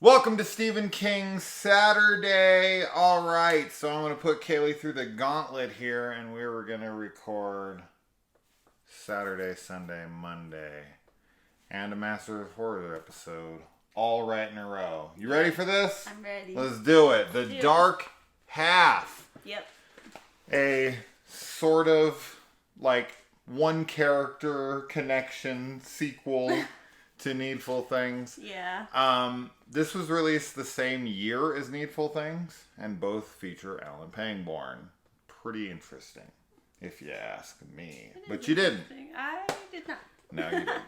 Welcome to Stephen King Saturday. All right, so I'm going to put Kaylee through the gauntlet here, and we were going to record Saturday, Sunday, Monday, and a Master of Horror episode, all right in a row. You ready for this? I'm ready. Let's do it. The Dark Half. Yep. A sort of like one character connection sequel to Needful Things. Yeah. This was released the same year as Needful Things, and both feature Alan Pangborn. Pretty interesting, if you ask me. But you didn't. I did not. No, you didn't.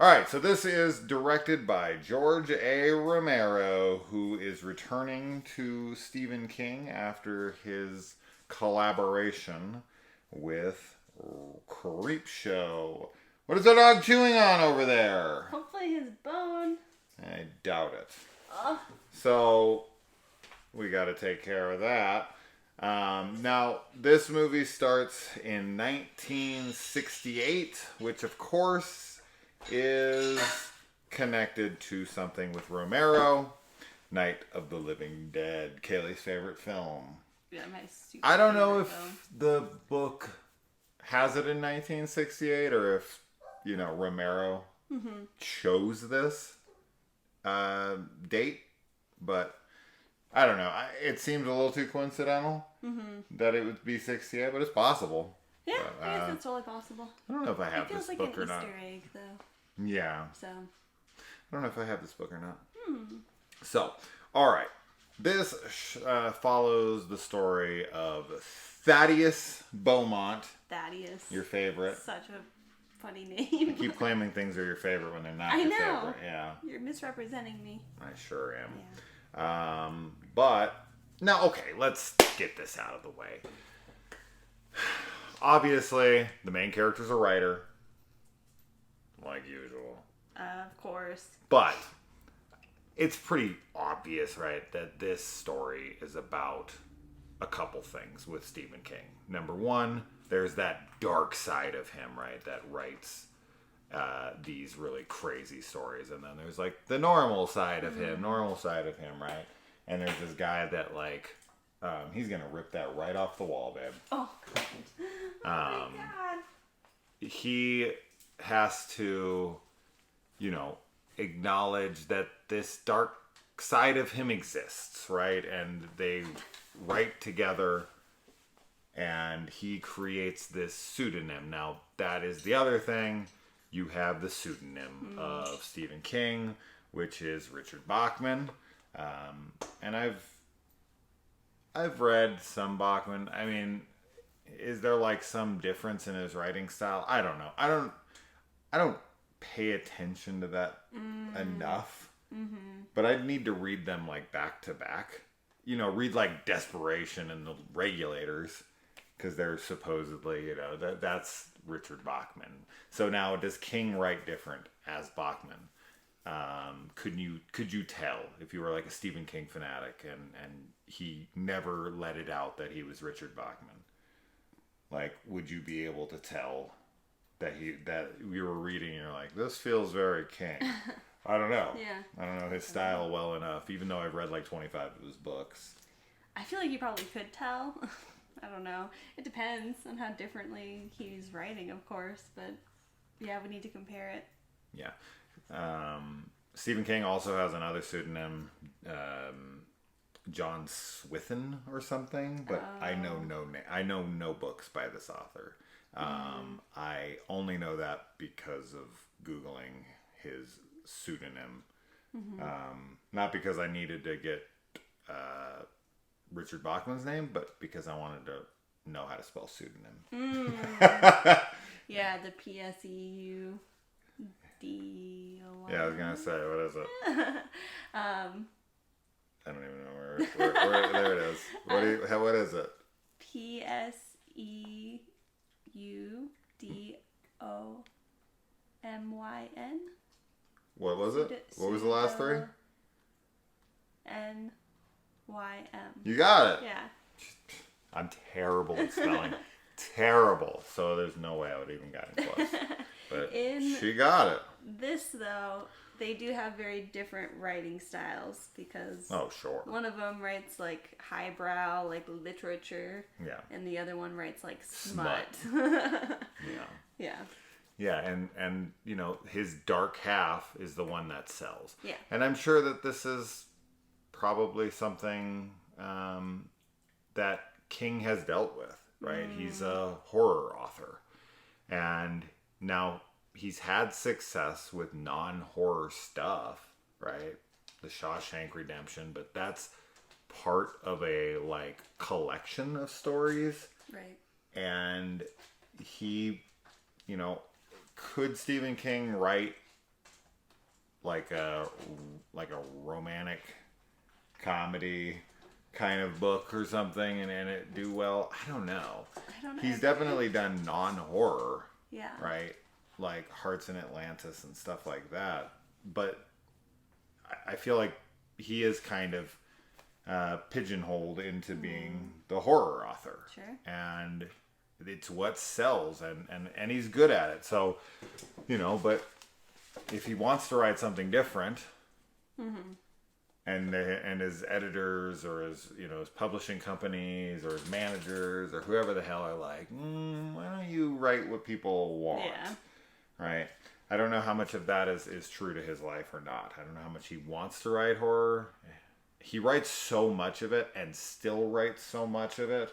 All right, so this is directed by George A. Romero, who is returning to Stephen King after his collaboration with Creepshow. What is the dog chewing on over there? Hopefully his bone. I doubt it. Oh. So, we got to take care of that. Now, this movie starts in 1968, which of course is connected to something with Romero. Night of the Living Dead, Kaylee's favorite film. Yeah, my super I don't know if film. the book has it in 1968 or if, Romero chose this date, but I don't know. It seems a little too coincidental that it would be 68, but it's possible. Yeah, But, I guess it's totally possible. I don't know if I have It feels this like book an or not. Easter egg, though. Yeah. So. I don't know if I have this book or not. So, all right. This follows the story of Thaddeus Beaumont. Thaddeus. Your favorite. Such a funny name. You keep claiming things are your favorite when they're not I your know. favorite. Yeah. You're misrepresenting me. I sure am. Yeah. But now, okay, let's get this out of the way. Obviously, the main character's a writer, like usual. Of course. But it's pretty obvious, right, that this story is about a couple things with Stephen King. Number one, there's that dark side of him, right, that writes these really crazy stories. And then there's, like, the normal side of him, right? And there's this guy that, like, he's going to rip that right off the wall, babe. Oh, God. Oh, my God. He has to, acknowledge that this dark side of him exists, right? And they write together, and he creates this pseudonym. Now, that is the other thing. You have the pseudonym of Stephen King, which is Richard Bachman. And I've read some Bachman. I mean, is there like some difference in his writing style? I don't know. I don't pay attention to that enough. But I'd need to read them like back to back. Read like Desperation and the Regulators, because they're supposedly, that's Richard Bachman. So now, does King write different as Bachman? Could you tell if you were like a Stephen King fanatic and he never let it out that he was Richard Bachman? Like, would you be able to tell that you were reading and you're like, this feels very King? I don't know. Yeah. I don't know his style well enough, even though I've read like 25 of his books. I feel like you probably could tell. I don't know. It depends on how differently he's writing, of course, but yeah, we need to compare it. Yeah. Stephen King also has another pseudonym, John Swithin or something, but I know no books by this author. I only know that because of Googling his pseudonym. Not because I needed to get Richard Bachman's name, but because I wanted to know how to spell pseudonym. Yeah, the PSEUDOY. Yeah, I was gonna say, what is it? I don't even know where there it is. What is it? PSEUDOMYN. What was it? What was the last three? NYM. You got it. Yeah. I'm terrible at spelling. Terrible. So there's no way I would even gotten close. But she got it. This, though, they do have very different writing styles because Oh, sure. one of them writes like highbrow, like literature, Yeah. and the other one writes like smut. Yeah. Yeah. Yeah, and you know, his dark half is the one that sells. Yeah. And I'm sure that this is probably something that King has dealt with, right? He's a horror author. And now he's had success with non-horror stuff, right? The Shawshank Redemption, but that's part of a like collection of stories. Right. And he, you know, could Stephen King write like a romantic comedy kind of book or something and it do well? I don't know. I don't know. He's definitely done non-horror, Yeah. right? Like Hearts in Atlantis and stuff like that. But I feel like he is kind of pigeonholed into being the horror author. Sure. And it's what sells, and he's good at it. So, you know, but if he wants to write something different, and his editors or his, you know, his publishing companies or his managers or whoever the hell are like, why don't you write what people want? Yeah. Right? I don't know how much of that is true to his life or not. I don't know how much he wants to write horror. He writes so much of it and still writes so much of it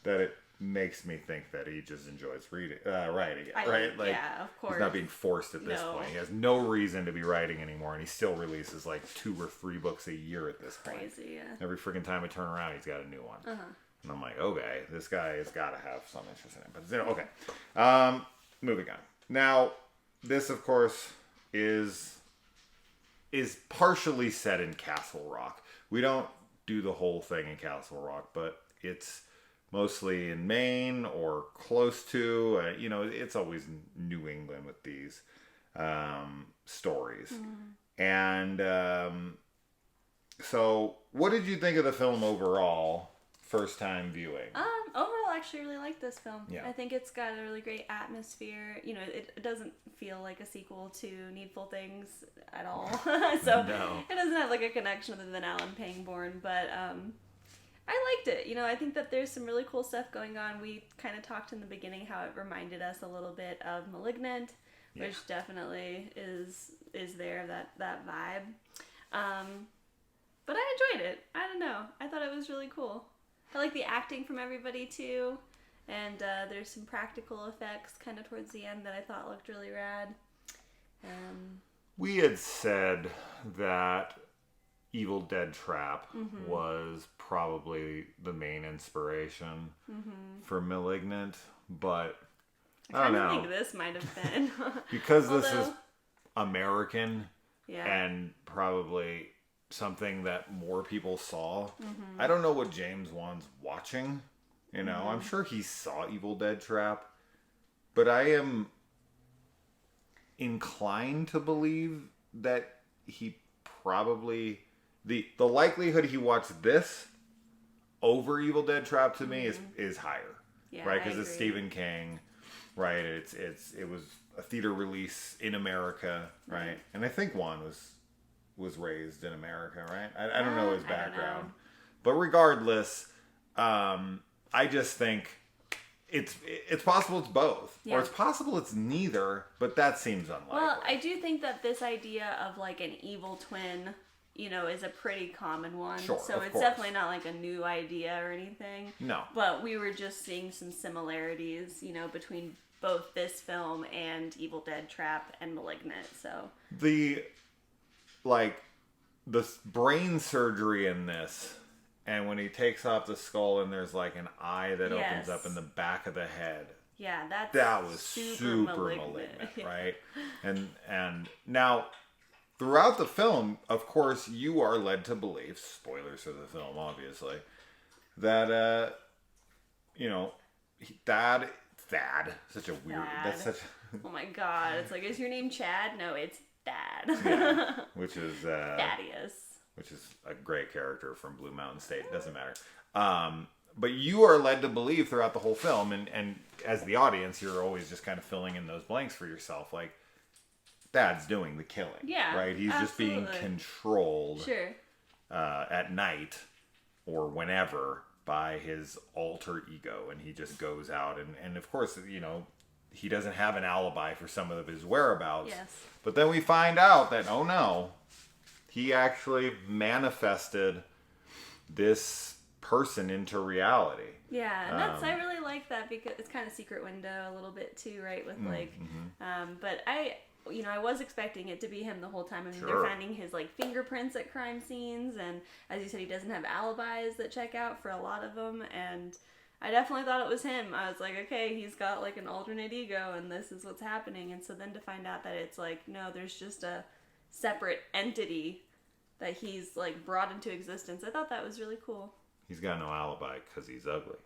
that it makes me think that he just enjoys writing it, right? Like, yeah, of course. he's not being forced at this No. point. He has no reason to be writing anymore, and he still releases like 2 or 3 books a year at this point. Crazy, yeah. Every freaking time I turn around, he's got a new one. And I'm like, okay, this guy has got to have some interest in it. But, you know, okay. Moving on. Now, this, of course, is partially set in Castle Rock. We don't do the whole thing in Castle Rock, but it's mostly in Maine or close to. You know, it's always New England with these stories. And so, what did you think of the film overall, first time viewing? Overall, I actually really like this film. Yeah. I think it's got a really great atmosphere. You know, it doesn't feel like a sequel to Needful Things at all. So No. it doesn't have like a connection other than Alan Pangborn, but I liked it. You know, I think that there's some really cool stuff going on. We kind of talked in the beginning how it reminded us a little bit of *Malignant*, which definitely is there, that vibe. But I enjoyed it. I don't know. I thought it was really cool. I like the acting from everybody too, and there's some practical effects kind of towards the end that I thought looked really rad. We had said that Evil Dead Trap was probably the main inspiration for *Malignant*, but I don't know. think this might have been. Because this is Although- American Yeah. and probably something that more people saw. I don't know what James Wan's watching. You know, I'm sure he saw Evil Dead Trap, but I am inclined to believe that he probably the likelihood he watched this over Evil Dead Trap to me is higher. Yeah, right? I Because it's agree. Stephen King, right? It was a theater release in America, right? And I think Juan was raised in America, right? I don't know his I don't background, know. but regardless, I just think it's possible it's both, Yeah. or it's possible it's neither. But that seems unlikely. Well, I do think that this idea of like an evil twin, you know, is a pretty common one. Sure, so of it's course. definitely not like a new idea or anything. No. But we were just seeing some similarities, you know, between both this film and Evil Dead Trap and *Malignant*. So The brain surgery in this, and when he takes off the skull and there's like an eye that opens Yes. up in the back of the head, yeah, that was super malignant, right? And now throughout the film, of course, you are led to believe, spoilers for the film obviously, that you know, Thad, such a weird, that's Thad. such Oh my god, it's like, is your name Chad? No, it's Thad. yeah, which is Thaddeus. which is a great character from Blue Mountain State. Doesn't matter. But you are led to believe throughout the whole film, and as the audience, you're always just kind of filling in those blanks for yourself. Like, Thad's doing the killing. Yeah, Right? He's just being absolutely. controlled Sure. at night or whenever by his alter ego, and he just goes out and of course, he doesn't have an alibi for some of his whereabouts. Yes. But then we find out that, oh no, he actually manifested this person into reality. Yeah, and I really like that because it's kind of secret window a little bit too, right? With but I was expecting it to be him the whole time. I mean, Sure. they're finding his like fingerprints at crime scenes, and as you said, he doesn't have alibis that check out for a lot of them, and I definitely thought it was him. I was like, okay, he's got like an alternate ego, and this is what's happening. And so then to find out that it's like, no, there's just a separate entity that he's like brought into existence. I thought that was really cool. He's got no alibi because he's ugly.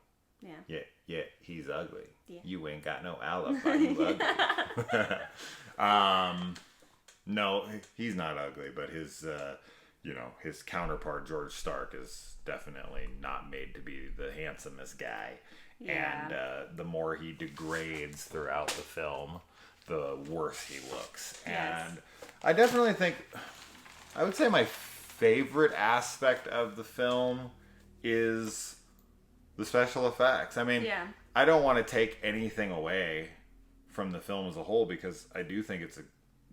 Yeah. Yeah, he's ugly. Yeah. You ain't got no alibi, you ugly. No, he's not ugly, but his his counterpart George Stark is definitely not made to be the handsomest guy. Yeah. And the more he degrades throughout the film, the worse he looks. Yes. And I definitely think, I would say my favorite aspect of the film is the special effects. I mean, Yeah. I don't want to take anything away from the film as a whole because I do think it's an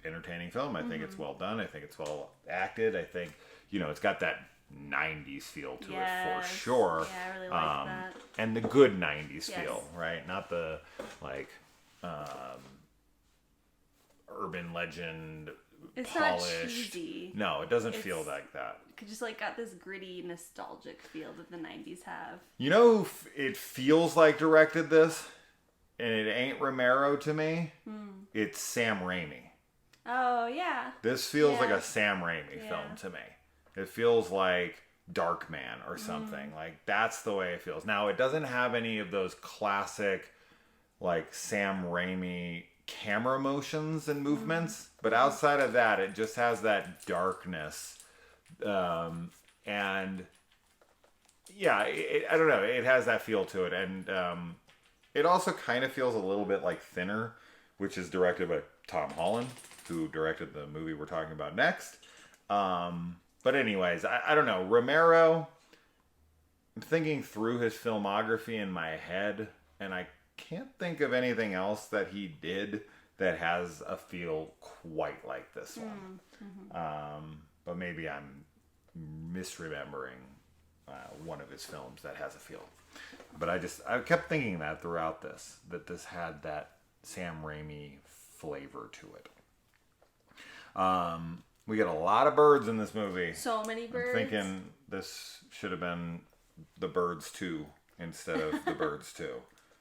entertaining film. I think it's well done. I think it's well acted. I think, it's got that 90s feel to it for sure. Yeah, I really like that. And the good 90s Yes. feel, right? Not the, like, urban legend It's not polished. cheesy. No, it doesn't It's- feel like that. It just like got this gritty, nostalgic feel that the '90s have. You know who it feels like directed this? And it ain't Romero to me. It's Sam Raimi. Oh yeah. This feels like Yeah. a Sam Raimi Yeah. film to me. It feels like Darkman or something. Like, that's the way it feels. Now, it doesn't have any of those classic, like, Sam Raimi camera motions and movements. But outside of that, it just has that darkness. And yeah, I don't know. It has that feel to it. And it also kind of feels a little bit like Thinner, which is directed by Tom Holland, who directed the movie we're talking about next. But anyways, I don't know. Romero, I'm thinking through his filmography in my head, and I can't think of anything else that he did that has a feel quite like this one. But maybe I'm misremembering one of his films that has a feel. But I kept thinking that throughout this, that this had that Sam Raimi flavor to it. We get a lot of birds in this movie. So many birds. I'm thinking this should have been The Birds 2 instead of The Birds 2.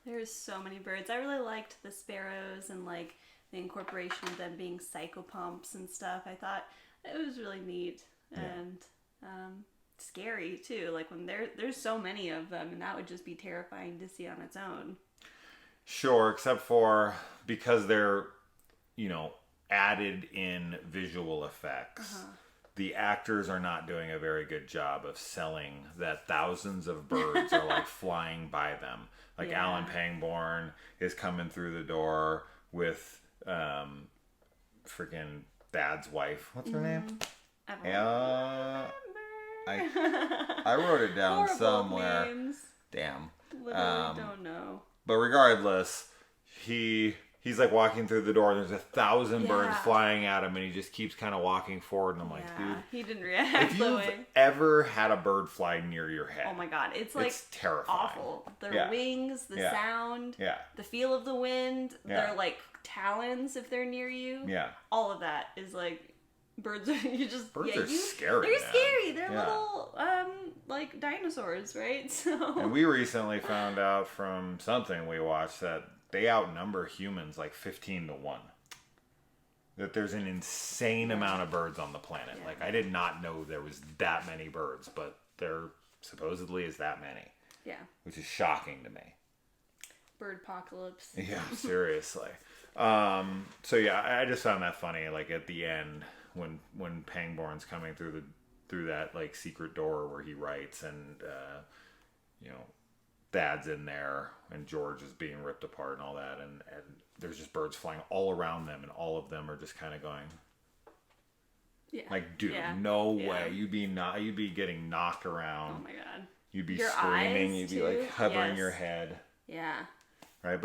There's so many birds. I really liked the sparrows and like the incorporation of them being psychopomps and stuff. I thought it was really neat and scary too. Like when there's so many of them, and that would just be terrifying to see on its own. Sure, except for because they're, added in visual effects. The actors are not doing a very good job of selling that thousands of birds are like flying by them. Like Yeah. Alan Pangborn is coming through the door with freaking Thad's wife. What's her name? I don't I wrote it down Horrible somewhere. names. Damn. Literally don't know. But regardless, he's like walking through the door and there's 1,000 birds Yeah. flying at him and he just keeps kind of walking forward and I'm like, dude, He didn't react if the you've way. ever had a bird fly near your head, Oh my god, it's like it's terrifying. awful. Their Yeah. wings, the Yeah. sound, Yeah. the feel of the wind, Yeah. their like talons if they're near you. Yeah. All of that is like birds. You just Birds are scary, They're man. scary. They're Yeah. little like dinosaurs, right? So And we recently found out from something we watched that they outnumber humans like 15 to 1. That there's an insane amount of birds on the planet. Yeah. Like, I did not know there was that many birds, but there supposedly is that many, yeah, which is shocking to me. bird apocalypse. Yeah, seriously. So yeah, I just found that funny. Like at the end, when Pangborn's coming through that like secret door where he writes, and Thad's in there and George is being ripped apart and all that, and there's just birds flying all around them, and all of them are just kind of going, Yeah. like, dude, Yeah. no Yeah. way, you'd be getting knocked around. Oh my god. You'd be Your screaming. eyes, You'd be too? like hovering Yes. your head, Yeah. right?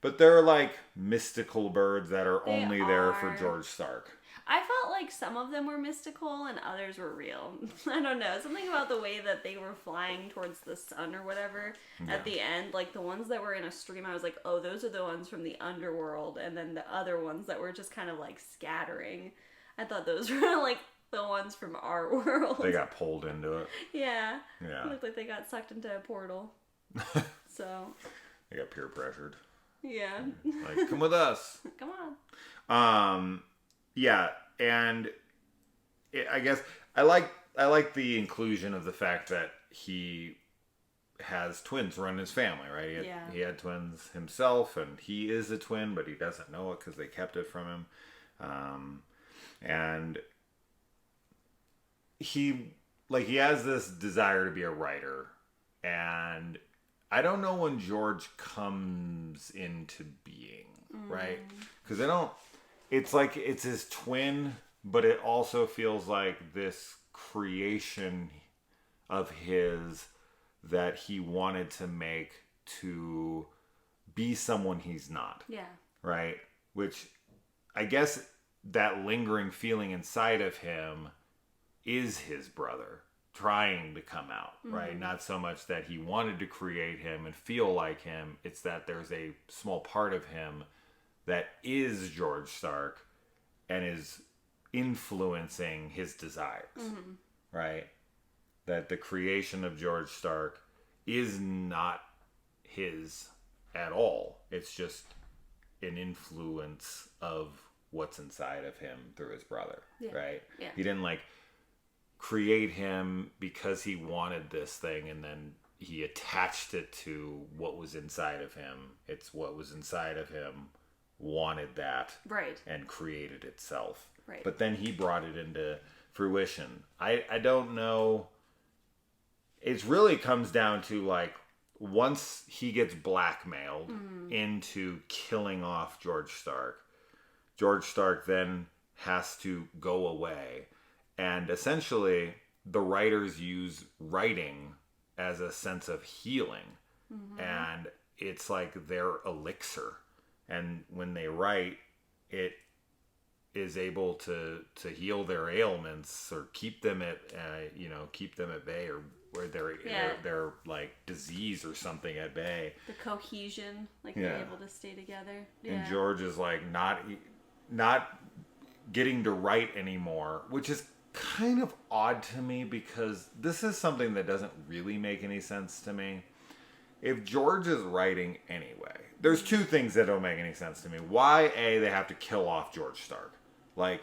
But they're like mystical birds that are They only there for are. George Stark. I felt like some of them were mystical and others were real. I don't know. Something about the way that they were flying towards the sun or whatever at the end. Like the ones that were in a stream, I was like, oh, those are the ones from the underworld. And then the other ones that were just kind of like scattering. I thought those were like the ones from our world. They got pulled into it. Yeah. Yeah. It looked like they got sucked into a portal. So, They got peer pressured. yeah. Like, come with us. Come on. Yeah, and I guess I like the inclusion of the fact that he has twins run his family, right? He had twins himself, and he is a twin, but he doesn't know it because they kept it from him. And he has this desire to be a writer, and I don't know when George comes into being, right? Because it's like it's his twin, but it also feels like this creation of his that he wanted to make to be someone he's not, Yeah. right? Which I guess that lingering feeling inside of him is his brother trying to come out, right? Not so much that he wanted to create him and feel like him. It's that there's a small part of him that is George Stark and is influencing his desires, right? That the creation of George Stark is not his at all. It's just an influence of what's inside of him through his brother, right? Yeah. He didn't like create him because he wanted this thing and then he attached it to what was inside of him. It's what was inside of him wanted that Right. and created itself. Right. But then he brought it into fruition. I don't know. It really comes down to like once he gets blackmailed into killing off George Stark then has to go away. And essentially the writers use writing as a sense of healing. And it's like their elixir. And when they write, it is able to heal their ailments or keep them at bay, or where their like disease or something at bay. The cohesion, like Yeah. they're able to stay together. And George is like not getting to write anymore, which is kind of odd to me because this is something that doesn't really make any sense to me. If George is writing anyway, there's two things that don't make any sense to me. Why, A, they have to kill off George Stark. Like,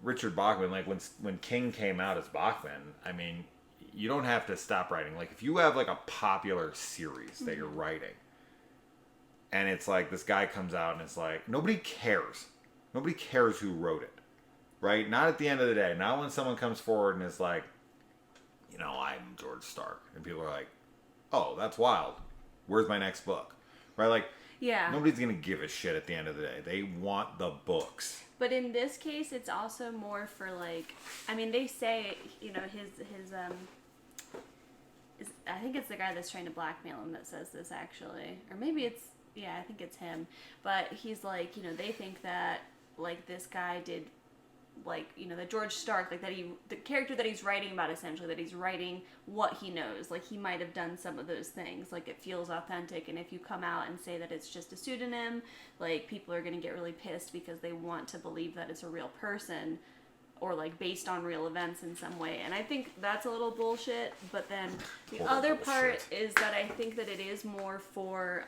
Richard Bachman, like when King came out as Bachman, I mean, you don't have to stop writing. Like, if you have like a popular series that you're writing, and it's like this guy comes out and it's like, nobody cares. Nobody cares who wrote it, right? Not at the end of the day. Not when someone comes forward and is like, I'm George Stark. And people are like, oh, that's wild. Where's my next book? Right? Like, Yeah. nobody's going to give a shit at the end of the day. They want the books. But in this case, it's also more for like, I mean, they say, his I think it's the guy that's trying to blackmail him that says this actually, or maybe I think it's him. But he's like, they think that like this guy did, like, that George Stark, like the character that he's writing about, essentially, that he's writing what he knows. Like, he might have done some of those things. Like, it feels authentic. And if you come out and say that it's just a pseudonym, like, people are going to get really pissed because they want to believe that it's a real person or, like, based on real events in some way. And I think that's a little bullshit. But then the Total other bullshit. part is that I think that it is more for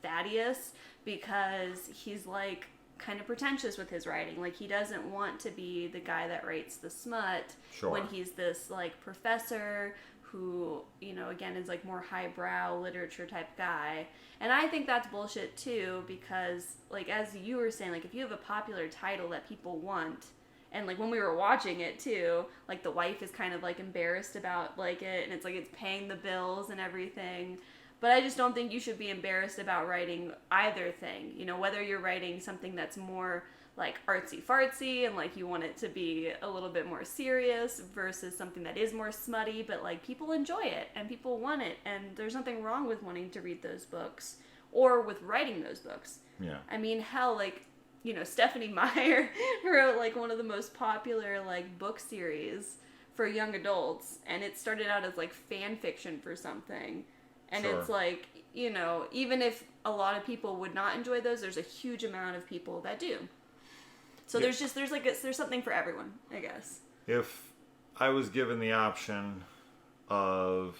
Thaddeus, because he's, like, kind of pretentious with his writing. Like, he doesn't want to be the guy that writes the smut Sure. when he's this like professor who, again, is like more highbrow literature type guy. And I think that's bullshit too, because like, as you were saying, like, if you have a popular title that people want And like when we were watching it too, like the wife is kind of like embarrassed about like it, and it's like it's paying the bills and everything. But I just don't think you should be embarrassed about writing either thing. You know, whether you're writing something that's more like artsy fartsy and like you want it to be a little bit more serious versus something that is more smutty, but like people enjoy it and people want it, and there's nothing wrong with wanting to read those books or with writing those books. Yeah. I mean, hell, like, you know, Stephanie Meyer wrote like one of the most popular like book series for young adults, and it started out as like fan fiction for something. And Sure. it's like, you know, even if a lot of people would not enjoy those, there's a huge amount of people that do. So Yeah. there's something for everyone, I guess. If I was given the option of,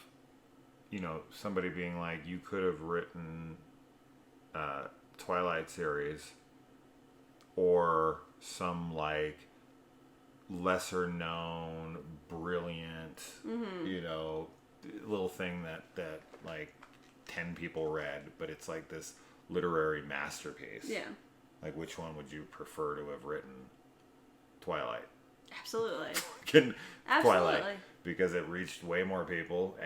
you know, somebody being like, you could have written Twilight series or some like lesser known, brilliant, you know, little thing that like 10 people read, but it's like this literary masterpiece. Yeah, Like, which one would you prefer to have written? Twilight. absolutely. Twilight. Absolutely. Because it reached way more people.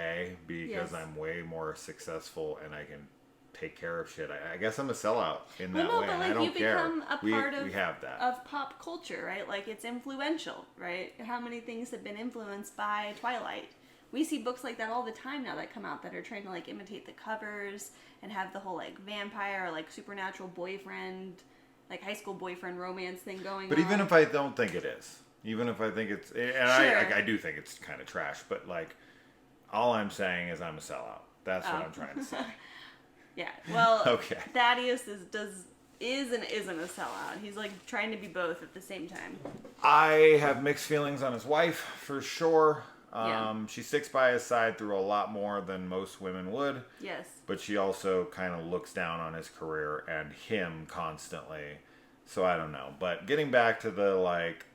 Because Yes. I'm way more successful and I can take care of shit. I guess I'm a sellout in that Well, no, way. but And I like don't you care. become a part We have that. of pop culture, right? Like it's influential, right? How many things have been influenced by Twilight? We see books like that all the time now that come out that are trying to like imitate the covers and have the whole like vampire or like supernatural boyfriend, like high school boyfriend romance thing going But on. even if I don't think it is, even if I think it's, and Sure. I do think it's kind of trash, but like, all I'm saying is I'm a sellout. That's what Oh. I'm trying to say. Yeah, well, Okay. Thaddeus is and isn't a sellout. He's like trying to be both at the same time. I have mixed feelings on his wife, for sure. Yeah. She sticks by his side through a lot more than most women would, Yes. but she also kind of looks down on his career and him constantly. So I don't know. But getting back to the like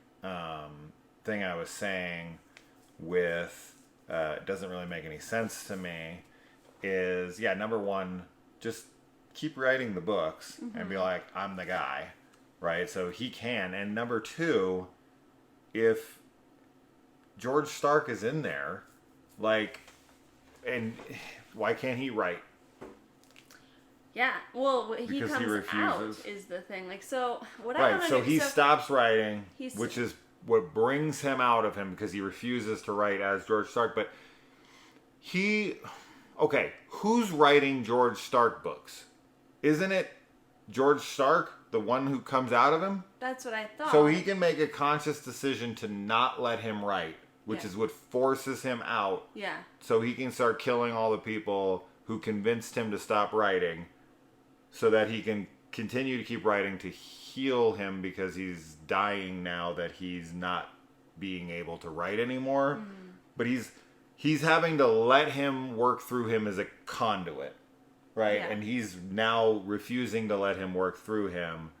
thing I was saying with it doesn't really make any sense to me is, yeah, number one, just keep writing the books and be like, I'm the guy, right? So he can. And number two, if George Stark is in there, like, and why can't he write? Yeah. Well, he Because he comes out refuses. is the thing. Like, so what I Right, don't so he understand. stops writing, He's- which is what brings him out of him because he refuses to write as George Stark. But okay, who's writing George Stark books? Isn't it George Stark, the one who comes out of him? That's what I thought. So he can make a conscious decision to not let him write, which Yeah. is what forces him out. Yeah. So he can start killing all the people who convinced him to stop writing so that he can continue to keep writing to heal him because he's dying now that he's not being able to write anymore. But he's having to let him work through him as a conduit, right? Yeah. And he's now refusing to let him work through him.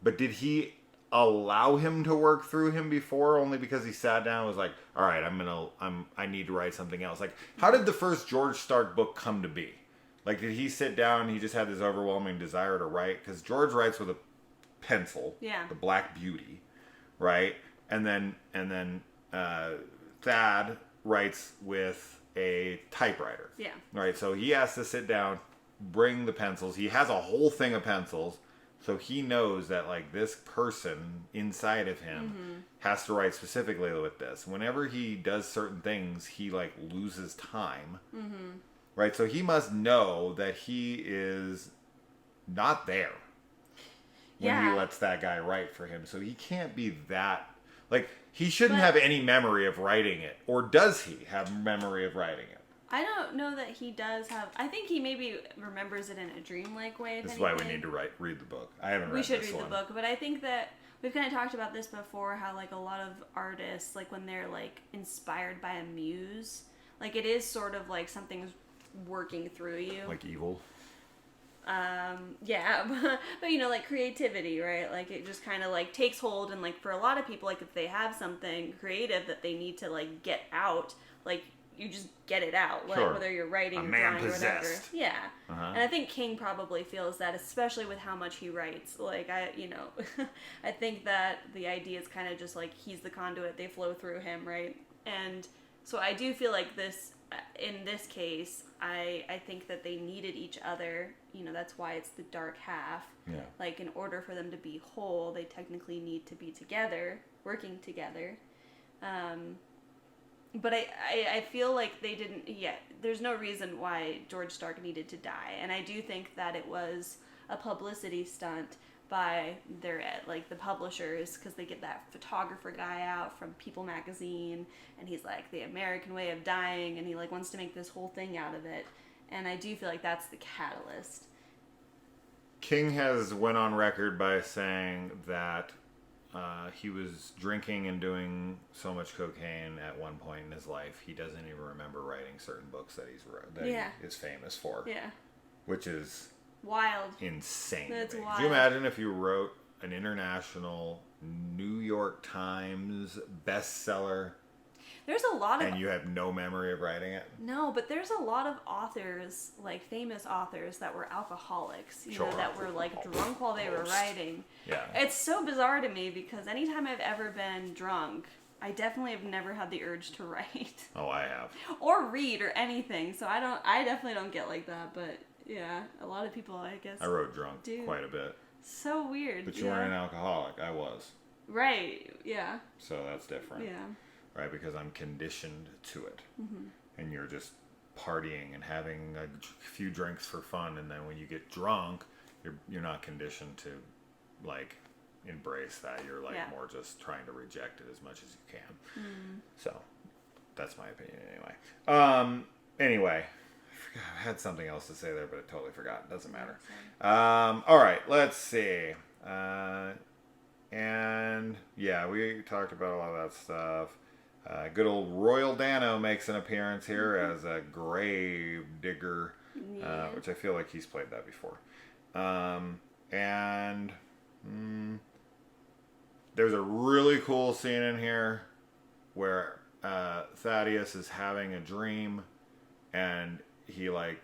But did he allow him to work through him before only because he sat down and was like, all right, I need to write something else? Like, how did the first George Stark book come to be? Like, did he sit down and he just had this overwhelming desire to write? Because George writes with a pencil, Yeah. the Black Beauty, right? And then Thad writes with a typewriter. Yeah. Right, so he has to sit down, bring the pencils. He has a whole thing of pencils, so he knows that like this person inside of him has to write specifically with this. Whenever he does certain things, he like loses time. Right, so he must know that he is not there when Yeah. he lets that guy write for him. So he can't be that like he shouldn't But- have any memory of writing it, or does he have memory of writing it? I don't know that he does have. I think he maybe remembers it in a dreamlike way. if This is why we anything. need to read the book. I haven't read We should this read one. the book, but I think that we've kind of talked about this before. How like a lot of artists, like when they're like inspired by a muse, like it is sort of like something's working through you. Like evil. Yeah, but you know, like creativity, right? Like it just kind of like takes hold, and like for a lot of people, like if they have something creative that they need to like get out, like you just get it out, like Sure. whether you're writing A or man drawing or whatever. possessed. Yeah. Uh-huh. And I think King probably feels that, especially with how much he writes. Like, I think that the idea is kind of just like he's the conduit, they flow through him, right? And so I do feel like in this case, I think that they needed each other. That's why it's the dark half. Yeah. Like, in order for them to be whole, they technically need to be together, working together. But I feel like they didn't yet. There's no reason why George Stark needed to die. And I do think that it was a publicity stunt by the publishers, because they get that photographer guy out from People magazine, and he's like, the American way of dying, and he like wants to make this whole thing out of it. And I do feel like that's the catalyst. King has went on record by saying that he was drinking and doing so much cocaine at one point in his life, he doesn't even remember writing certain books that he is famous for. Yeah. Which is wild. Insane. That's wild. Could you imagine if you wrote an international New York Times bestseller? There's a lot of... And you have no memory of writing it? No, but there's a lot of authors, like famous authors, that were alcoholics, that were like drunk while they were writing. Yeah. It's so bizarre to me because anytime I've ever been drunk, I definitely have never had the urge to write. Oh, I have. Or read or anything. So I definitely don't get like that, but yeah, a lot of people, I guess. I wrote drunk quite a bit. So weird. But you weren't an alcoholic. I was. Right, yeah. So that's different. Yeah. Right, because I'm conditioned to it. Mm-hmm. And you're just partying and having a few drinks for fun, and then when you get drunk, you're not conditioned to like embrace that. You're like more just trying to reject it as much as you can. So that's my opinion anyway. Anyway, I had something else to say there, but I totally forgot. Doesn't matter. All right, let's see. And yeah, we talked about a lot of that stuff. Good old Royal Dano makes an appearance here as a grave digger, which I feel like he's played that before. And there's a really cool scene in here where Thaddeus is having a dream, and he like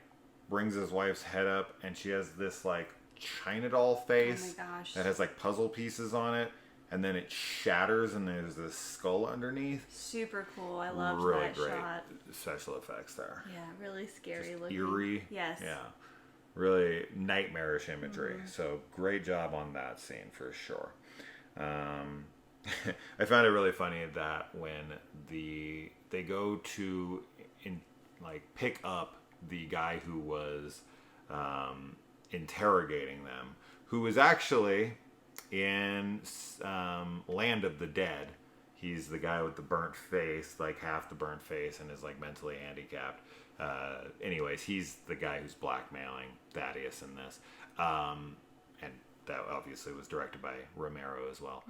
brings his wife's head up, and she has this like China doll face that has like puzzle pieces on it. And then it shatters, and there's this skull underneath. Super cool. I loved really that great shot. Special effects there. Yeah, really scary just looking. Eerie. Yes. Yeah. Really nightmarish imagery. So great job on that scene for sure. I found it really funny that when they go to pick up the guy who was interrogating them, who was actually in Land of the Dead. He's the guy with the burnt face, like half the burnt face, and is like mentally handicapped. Anyways, he's the guy who's blackmailing Thaddeus in this. And that obviously was directed by Romero as well.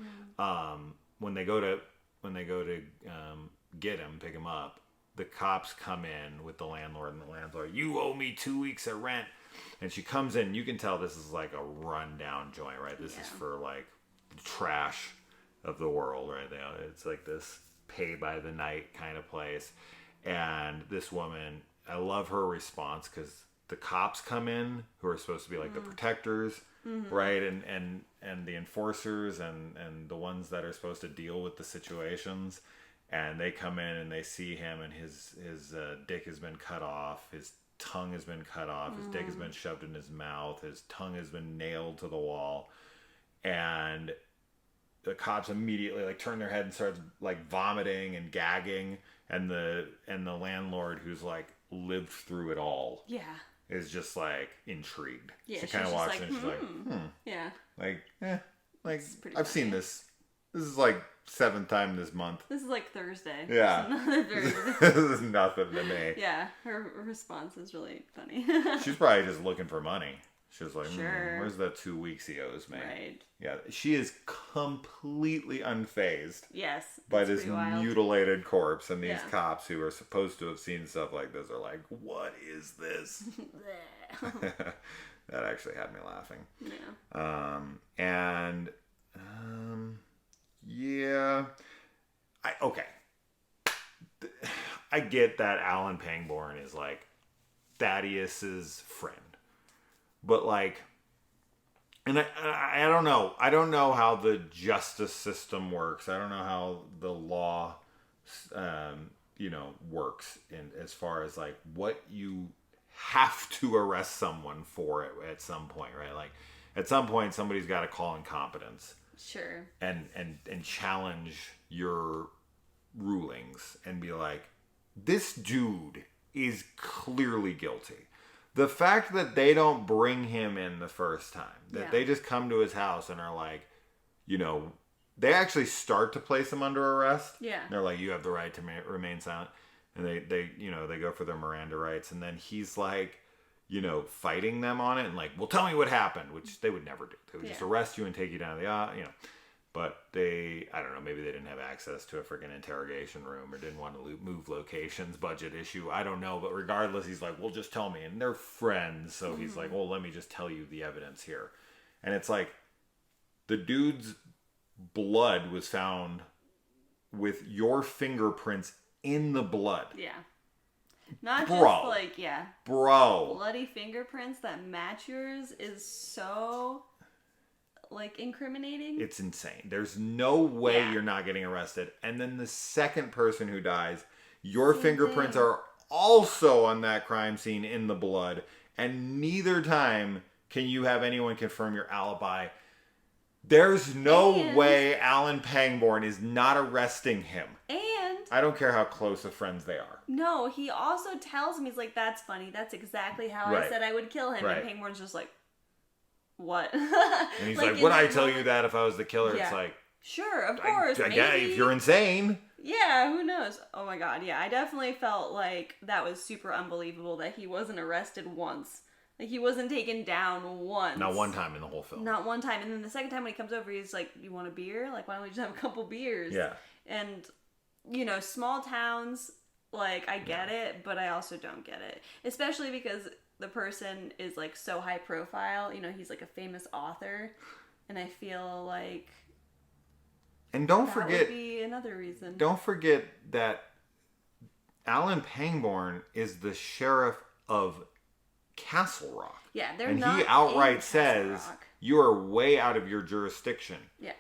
When they go to get him, pick him up, the cops come in with the landlord, and the landlord, "You owe me 2 weeks of rent." And she comes in, you can tell this is like a rundown joint, right? This is for like the trash of the world, right? It's like this pay by the night kind of place. And this woman, I love her response, because the cops come in who are supposed to be like the protectors, right? And the enforcers and the ones that are supposed to deal with the situations. And they come in and they see him, and his dick has been cut off. His tongue has been cut off. His dick has been shoved in his mouth. His tongue has been nailed to the wall. And the cops immediately like turn their head and starts like vomiting and gagging. And the landlord, who's like lived through it all, is just like intrigued. Yeah, she kind of walks in and she's like, yeah, like I've seen this. This is like 7th time this month. This is like Thursday. Yeah. This is nothing to me. Yeah, her response is really funny. She's probably just looking for money. She was like, sure. Where's the 2 weeks he owes me? Right. Yeah, she is completely unfazed. Yes. By this mutilated corpse, and these cops who are supposed to have seen stuff like this are like, what is this? That actually had me laughing. Yeah. I get that Alan Pangborn is like Thaddeus's friend, but like, and I don't know. I don't know how the justice system works. I don't know how the law, works in as far as like what you have to arrest someone for it at some point, right? Like at some point, somebody's got to call incompetence. Sure. And challenge your rulings and be like, this dude is clearly guilty. The fact that they don't bring him in the first time, that they just come to his house and are like, they actually start to place him under arrest. Yeah. They're like, you have the right to remain silent. And they go for their Miranda rights. And then he's like, fighting them on it and like, well, tell me what happened, which they would never do. They would just arrest you and take you down to the, But I don't know, maybe they didn't have access to a freaking interrogation room or didn't want to move locations, budget issue. I don't know. But regardless, he's like, well, just tell me. And they're friends. So he's like, well, let me just tell you the evidence here. And it's like, the dude's blood was found with your fingerprints in the blood. Yeah. Not Bro. just like, Bro. bloody fingerprints that match yours is so, like, incriminating. It's insane. There's no way you're not getting arrested. And then the second person who dies, your fingerprints are also on that crime scene in the blood. And neither time can you have anyone confirm your alibi. There's no way Alan Pangborn is not arresting him. And I don't care how close of friends they are. no, he also tells me, he's like, that's funny. That's exactly how I said I would kill him. Right. And Pangborn's just like, what? And he's like, would I tell you that if I was the killer? It's like, sure, of course. maybe. Maybe. If you're insane. Yeah, who knows? Oh my god, yeah. I definitely felt like that was super unbelievable that he wasn't arrested once. Like, he wasn't taken down once. Not one time in the whole film. Not one time. And then the second time when he comes over, he's like, you want a beer? Like, why don't we just have a couple beers? Yeah. And, small towns, like, I get it, but I also don't get it. Especially because the person is, like, so high profile. He's, like, a famous author. And I feel like and don't that forget, would be another reason. Don't forget that Alan Pangborn is the sheriff of Castle Rock. Yeah, they're and not he outright in says, Castle Rock. you are way out of your jurisdiction. Yeah.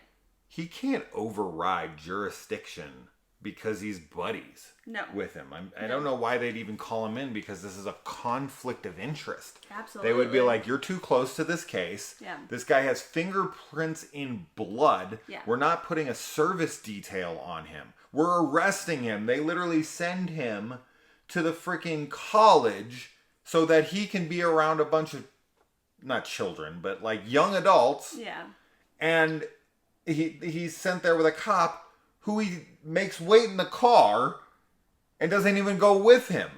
He can't override jurisdiction because he's buddies with him. I don't know why they'd even call him in, because this is a conflict of interest. Absolutely. They would be like, you're too close to this case. Yeah. This guy has fingerprints in blood. Yeah. We're not putting a service detail on him. We're arresting him. They literally send him to the freaking college so that he can be around a bunch of, not children, but like young adults. Yeah. And he's sent there with a cop who he makes wait in the car and doesn't even go with him.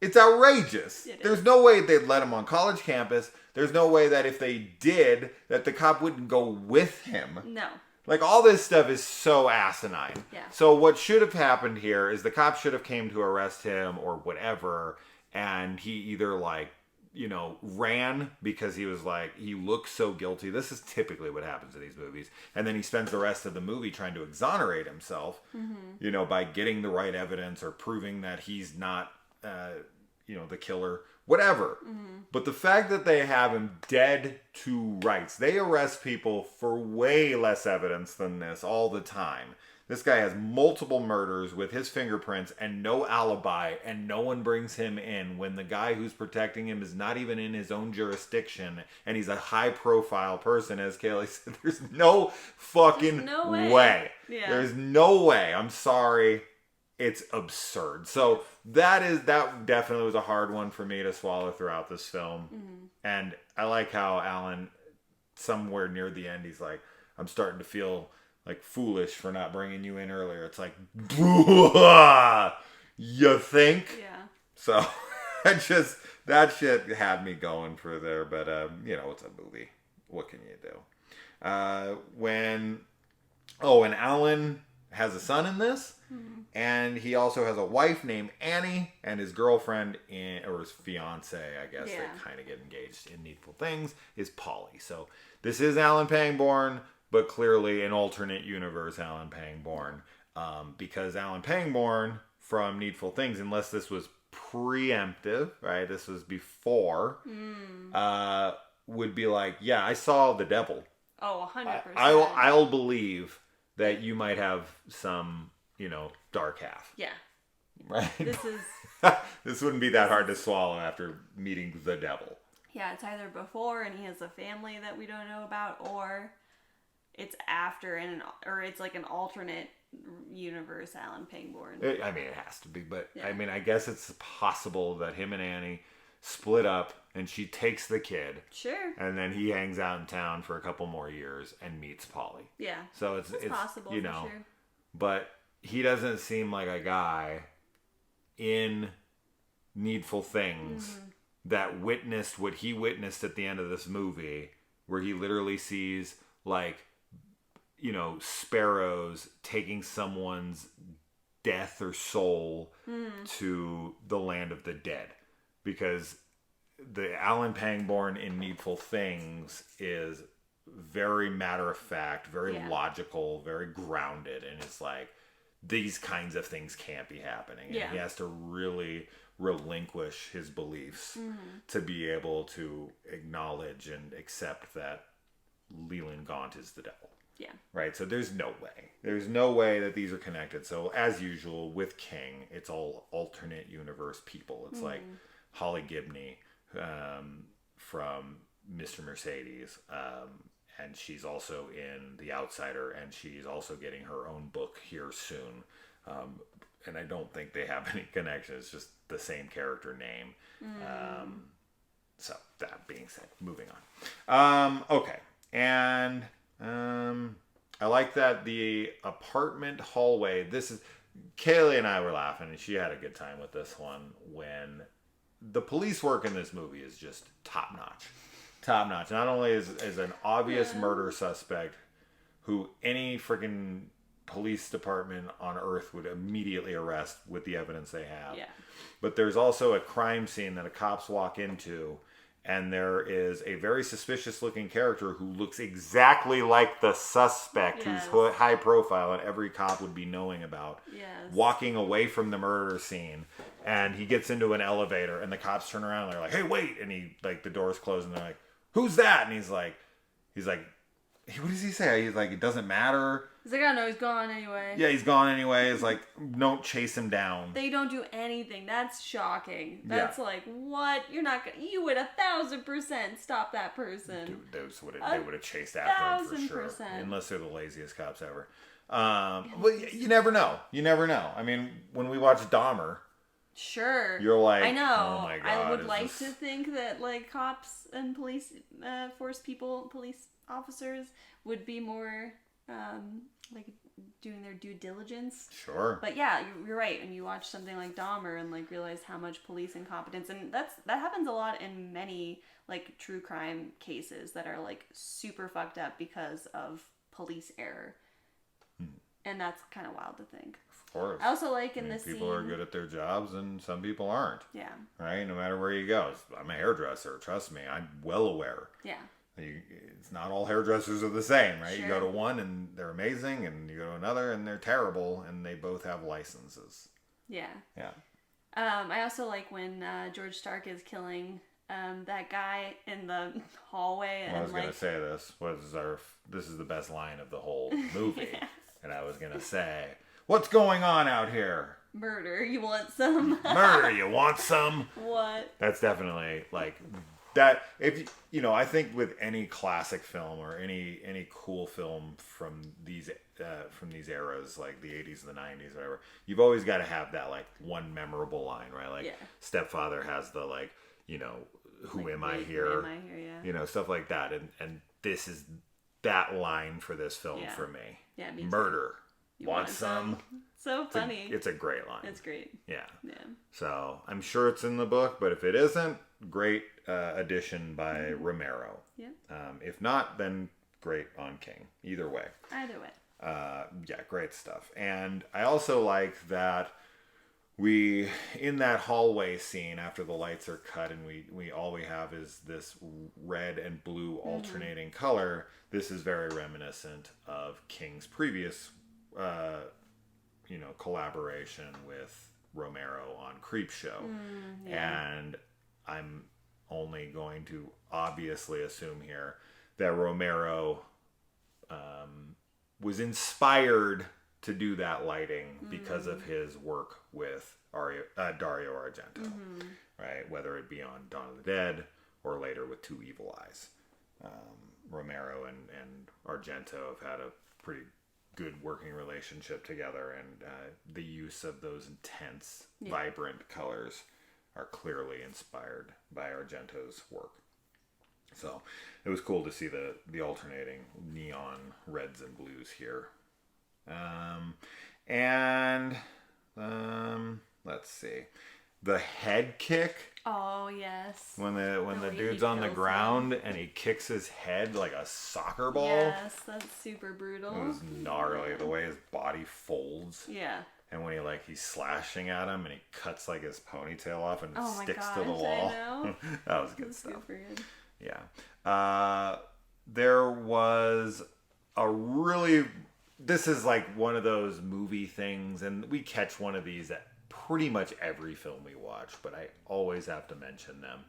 It's outrageous. There's no way they'd let him on college campus. There's no way that if they did, that the cop wouldn't go with him. No. Like, all this stuff is so asinine. Yeah. So what should have happened here is the cop should have came to arrest him or whatever, and he either, like, ran because he was like, he looks so guilty. This is typically what happens in these movies. And then he spends the rest of the movie trying to exonerate himself, by getting the right evidence or proving that he's not, the killer, whatever. But the fact that they have him dead to rights, they arrest people for way less evidence than this all the time. This guy has multiple murders with his fingerprints and no alibi, and no one brings him in when the guy who's protecting him is not even in his own jurisdiction, and he's a high-profile person, as Kaylee said. There's no fucking way. Yeah. There's no way. I'm sorry. It's absurd. So that definitely was a hard one for me to swallow throughout this film. And I like how Alan, somewhere near the end, he's like, I'm starting to feel like foolish for not bringing you in earlier. It's like, you think? Yeah. So that shit had me going for there. But it's a movie. What can you do? And Alan has a son in this, and he also has a wife named Annie, and his girlfriend or his fiance, I guess they kind of get engaged in Needful Things, is Polly. So this is Alan Pangborn, but clearly an alternate universe Alan Pangborn, because Alan Pangborn, from Needful Things, unless this was preemptive, right? This was before, would be like, yeah, I saw the devil. Oh, 100%. I'll believe that you might have some, dark half. Yeah. Right? This is... This wouldn't be that hard to swallow after meeting the devil. Yeah, it's either before and he has a family that we don't know about, or it's after, or it's like an alternate universe Alan Pangborn. It has to be, but yeah. I guess it's possible that him and Annie split up and she takes the kid. Sure. And then he hangs out in town for a couple more years and meets Polly. Yeah. So it's possible, for sure. But he doesn't seem like a guy in Needful Things that witnessed what he witnessed at the end of this movie, where he literally sees sparrows taking someone's death or soul to the land of the dead. Because the Alan Pangborn in Needful Things is very matter of fact, very logical, very grounded, and it's like, these kinds of things can't be happening. And he has to really relinquish his beliefs to be able to acknowledge and accept that Leland Gaunt is the devil. Yeah. Right? So there's no way. There's no way that these are connected. So as usual with King, it's all alternate universe people. It's like Holly Gibney from Mr. Mercedes. And she's also in The Outsider, and she's also getting her own book here soon. And I don't think they have any connection. It's just the same character name. So that being said, moving on. Okay. And I like that the apartment hallway, Kaylee and I were laughing, and she had a good time with this one, when the police work in this movie is just top notch. Top notch. Not only is an obvious murder suspect who any freaking police department on Earth would immediately arrest with the evidence they have. Yeah. But there's also a crime scene that the cops walk into, and there is a very suspicious looking character who looks exactly like the suspect, who's high profile and every cop would be knowing about, walking away from the murder scene. And he gets into an elevator, and the cops turn around and they're like, hey, wait. And the doors close, and they're like, who's that? And he's like, what does he say? He's like, it doesn't matter. He's like, I know, he's gone anyway. Yeah, he's gone anyway. It's like, don't chase him down. They don't do anything. That's shocking. That's like, what? You're not gonna, you would 1,000% stop that person. Dude, they would have chased after him for sure. Unless they're the laziest cops ever. But you never know. You never know. I mean, when we watch Dahmer, sure, you're like, I know. Oh my God, I would like to think that like cops and police police officers would be more like doing their due diligence. Sure. But yeah, you're right. And you watch something like Dahmer and like realize how much police incompetence, and that happens a lot in many like true crime cases that are like super fucked up because of police error. And that's kind of wild to think. Of course. I also like in this scene, people are good at their jobs and some people aren't. Yeah. Right? No matter where you go. I'm a hairdresser. Trust me. I'm well aware. Yeah. It's not all hairdressers are the same, right? Sure. You go to one and they're amazing, and you go to another and they're terrible, and they both have licenses. Yeah. Yeah. I also like when George Stark is killing that guy in the hallway. Well, I was going to say this is the best line of the whole movie. Yeah. And I was going to say, what's going on out here? Murder, you want some? Murder, you want some? What? That's definitely like that. If I think with any classic film or any cool film from these eras, like the 80s and the 90s, whatever, you've always got to have that like one memorable line, right? Like Stepfather has the like, who like, am I here? Who am I here? Yeah. Stuff like that, and this is that line for this film for me. Yeah, me Murder. You want some? So funny. It's a great line. It's great. Yeah. Yeah. So I'm sure it's in the book, but if it isn't, great addition by Romero. Yeah. If not, then great on King. Either way. Either way. Yeah, great stuff. And I also like that we, in that hallway scene after the lights are cut and all we have is this red and blue alternating color, this is very reminiscent of King's previous collaboration with Romero on Creepshow. Yeah. And I'm only going to obviously assume here that Romero was inspired to do that lighting because of his work with Dario Argento, right? Whether it be on Dawn of the Dead or later with Two Evil Eyes. Romero and Argento have had a pretty good working relationship together, and the use of those intense, vibrant colors are clearly inspired by Argento's work. So it was cool to see the alternating neon reds and blues here. Let's see. The head kick. Oh, yes. When the way he dude's on the kills ground and he kicks his head like a soccer ball. Yes, that's super brutal. It was gnarly. The way his body folds. Yeah. And when he's slashing at him and he cuts like his ponytail off and it Oh my sticks gosh, to the wall. I know. That was good That's stuff. super good. Yeah. There was a really... This is like one of those movie things, and we catch one of these at pretty much every film we watch, but I always have to mention them.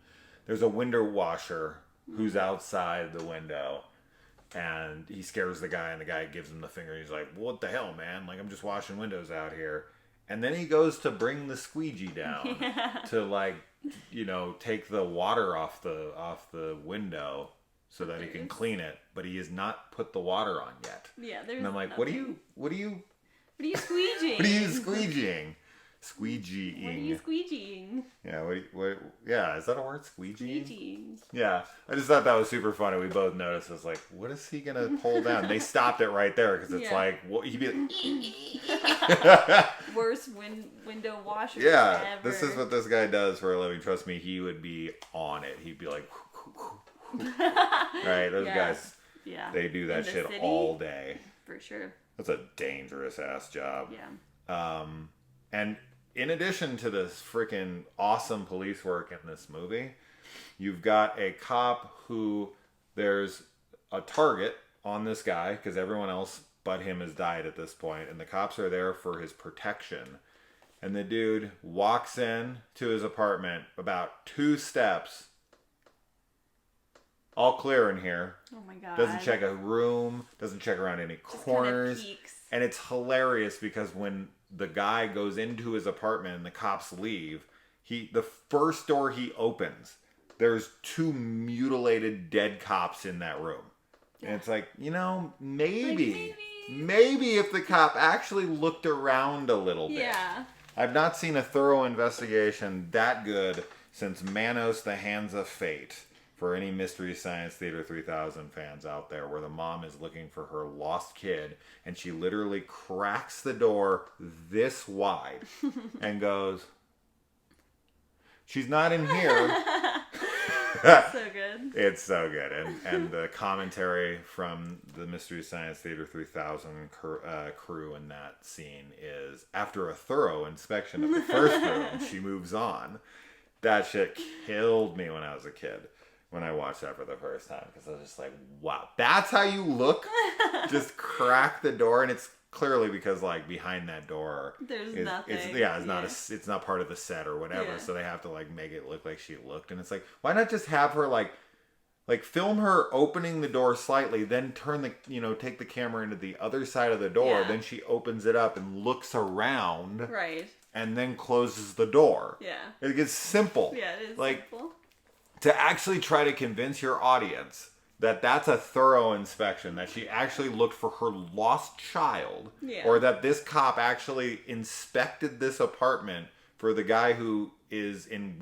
There's a window washer who's outside the window, and he scares the guy, and the guy gives him the finger. He's like, what the hell, man? Like, I'm just washing windows out here. And then he goes to bring the squeegee down to, take the water off the window so that he can clean it, but he has not put the water on yet. Yeah, there's And I'm like, nothing. what are you squeegeeing? What are you squeegeeing? Squeegeeing. What are you squeegeeing? Yeah, yeah, is that a word? Squeegeeing? Squeegeeing. Yeah, I just thought that was super funny. We both noticed. I was like, what is he going to pull down? They stopped it right there because it's like, he'd be like, Worst window washer yeah, ever. this is what this guy does for a living. Trust me, he would be on it. He'd be like, right? Those guys, they do that shit city? all day. For sure. That's a dangerous ass job. Yeah. And in addition to this freaking awesome police work in this movie, you've got a cop who there's a target on this guy because everyone else but him has died at this point, and the cops are there for his protection. And the dude walks in to his apartment about 2 steps. All clear in here. Oh my god. Doesn't check a room. Doesn't check around any corners. Just kind of peeks. And it's hilarious because when the guy goes into his apartment and the cops leave, the first door he opens, there's 2 mutilated dead cops in that room. Yeah. And it's like, maybe if the cop actually looked around a little bit. Yeah. I've not seen a thorough investigation that good since Manos: The Hands of Fate. For any Mystery Science Theater 3000 fans out there, where the mom is looking for her lost kid, and she literally cracks the door this wide and goes, she's not in here. So good. It's so good. And the commentary from the Mystery Science Theater 3000 crew in that scene is, after a thorough inspection of the first room, she moves on. That shit killed me when I was a kid. When I watched that for the first time, because I was just like, wow, that's how you look? Just crack the door, and it's clearly because behind that door there's nothing. It's not part of the set or whatever, so they have to make it look like she looked. And it's like, why not just have her film her opening the door slightly, then turn take the camera into the other side of the door, then she opens it up and looks around, right, and then closes the door. Yeah, it gets simple. Yeah, it is simple. To actually try to convince your audience that that's a thorough inspection, that she actually looked for her lost child, or that this cop actually inspected this apartment for the guy who is in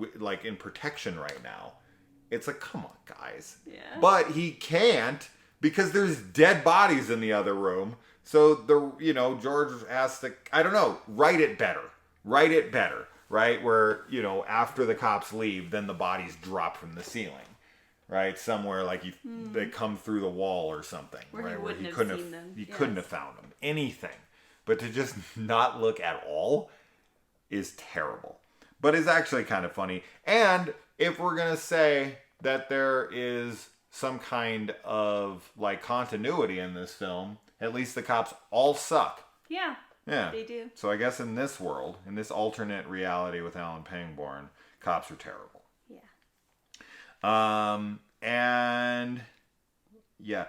protection right now. It's like, come on, guys. Yeah. But he can't because there's dead bodies in the other room. So George has to, I don't know, write it better. Right? Where, after the cops leave, then the bodies drop from the ceiling. Right? Somewhere they come through the wall or something. Where he couldn't couldn't have seen them. He couldn't have found them. Anything. But to just not look at all is terrible. But it's actually kind of funny. And if we're going to say that there is some kind of continuity in this film, at least the cops all suck. Yeah. Yeah. They do. So I guess in this world, in this alternate reality with Alan Pangborn, cops are terrible. Yeah. And yeah,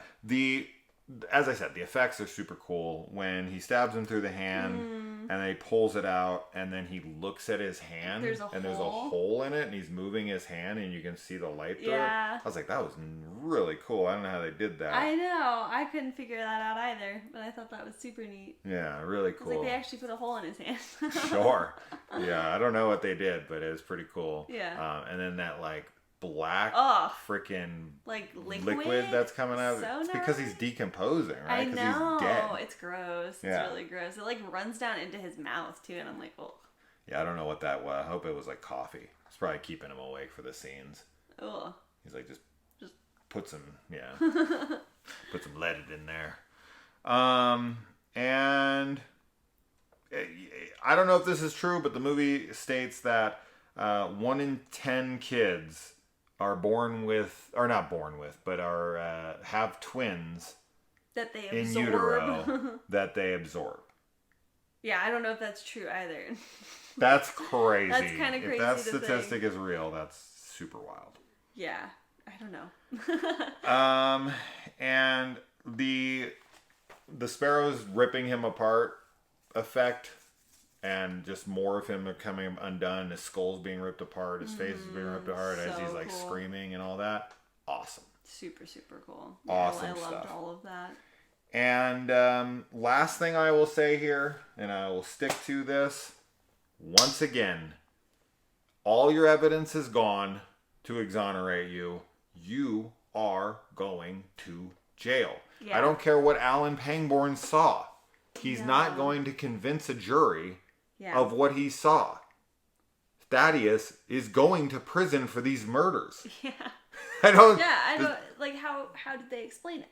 as I said, the effects are super cool. When he stabs him through the hand and then he pulls it out and then he looks at his hand There's a hole in it and he's moving his hand and you can see the light through Yeah. it. I was like, that was really cool. I don't know how they did that. I know. I couldn't figure that out either, but I thought that was super neat. Yeah, really It's cool. like they actually put a hole in his hand. Sure. Yeah, I don't know what they did, but it was pretty cool. Yeah. And then that like black freaking like liquid that's coming out. So it's because he's decomposing, right? I know. He's dead. It's gross. Yeah. It's really gross. It like runs down into his mouth too, and I'm like, oh. Yeah, I don't know what that was. I hope it was like coffee. It's probably keeping him awake for the scenes. Oh. He's like, just put some, put some leaded in there. And I don't know if this is true, but the movie states that 1 in 10 kids are born with, or not born with, but are have twins that they in absorb. utero that they absorb. Yeah, I don't know if that's true either. That's crazy. That's kind of crazy. If that to statistic think. is real, that's super wild. Yeah, I don't know. And the sparrows ripping him apart effect, and just more of him coming undone. His skull's being ripped apart. His face is being ripped apart as he's like cool. screaming and all that. Awesome. Super cool. Awesome I loved stuff. all of that. And last thing I will say here, and I will stick to this, once again, all your evidence is gone to exonerate you. You are going to jail. Yeah. I don't care what Alan Pangborn saw. He's not going to convince a jury of what he saw. Thaddeus is going to prison for these murders. Yeah. I don't. Like, how did they explain it?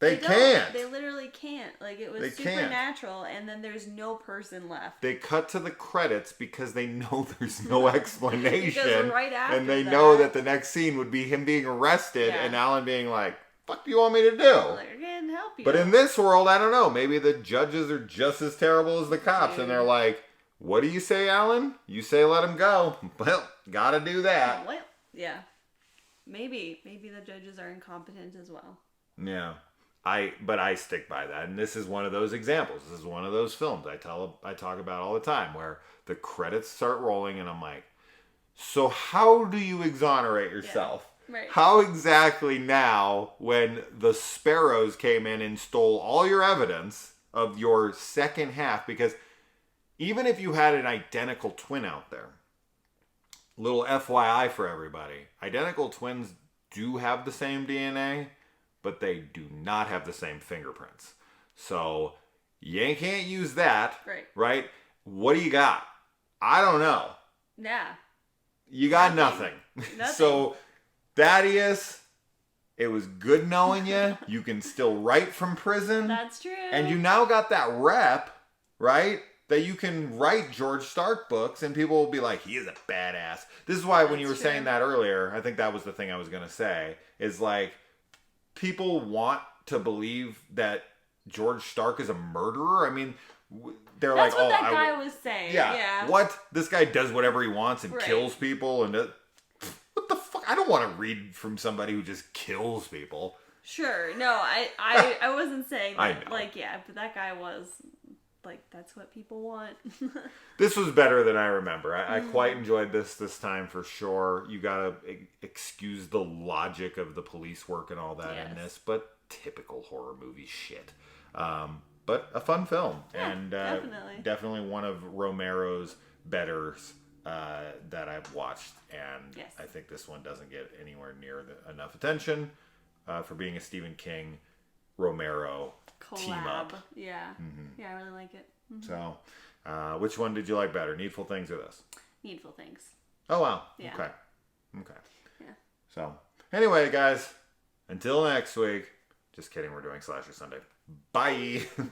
They can't. They literally can't. Like, it was supernatural, and then there's no person left. They cut to the credits because they know there's no explanation. Because right after and they know that the next scene would be him being arrested and Alan being like, "Fuck do you want me to do?" Like, I can't help you. But in this world, I don't know. Maybe the judges are just as terrible as the cops, and they're like, "What do you say, Alan? You say let him go. Well, gotta do that." Well, yeah. Maybe the judges are incompetent as well. Yeah. But I stick by that, and this is one of those examples. This is one of those films I talk about all the time, where the credits start rolling, and I'm like, so how do you exonerate yourself? Yeah, right. How exactly now, when the Sparrows came in and stole all your evidence of your second half, because even if you had an identical twin out there, little FYI for everybody, identical twins do have the same DNA, but they do not have the same fingerprints. So you can't use that, right? What do you got? I don't know. Yeah. You got nothing. So Thaddeus, it was good knowing you. You can still write from prison. That's true. And you now got that rep, right? That you can write George Stark books and people will be like, he is a badass. This is why when you were saying that earlier, I think that was the thing I was going to say, is like, people want to believe that George Stark is a murderer. I mean, they're That's like, what that guy was saying. Yeah. What? This guy does whatever he wants and kills people and what the fuck? I don't want to read from somebody who just kills people. Sure. No, I wasn't saying that. I know. Like, yeah, but that guy was like, that's what people want. This was better than I remember. I quite enjoyed this time for sure. You gotta excuse the logic of the police work and all that in this, but typical horror movie shit. But a fun film, and definitely one of Romero's betters that I've watched. And I think this one doesn't get anywhere near enough attention for being a Stephen King Romero team up. Yeah. Mm-hmm. Yeah, I really like it. Mm-hmm. So, which one did you like better, Needful Things or this? Needful Things. Oh, wow. Yeah. Okay. Yeah. So, anyway, guys, until next week. Just kidding, we're doing Slasher Sunday. Bye.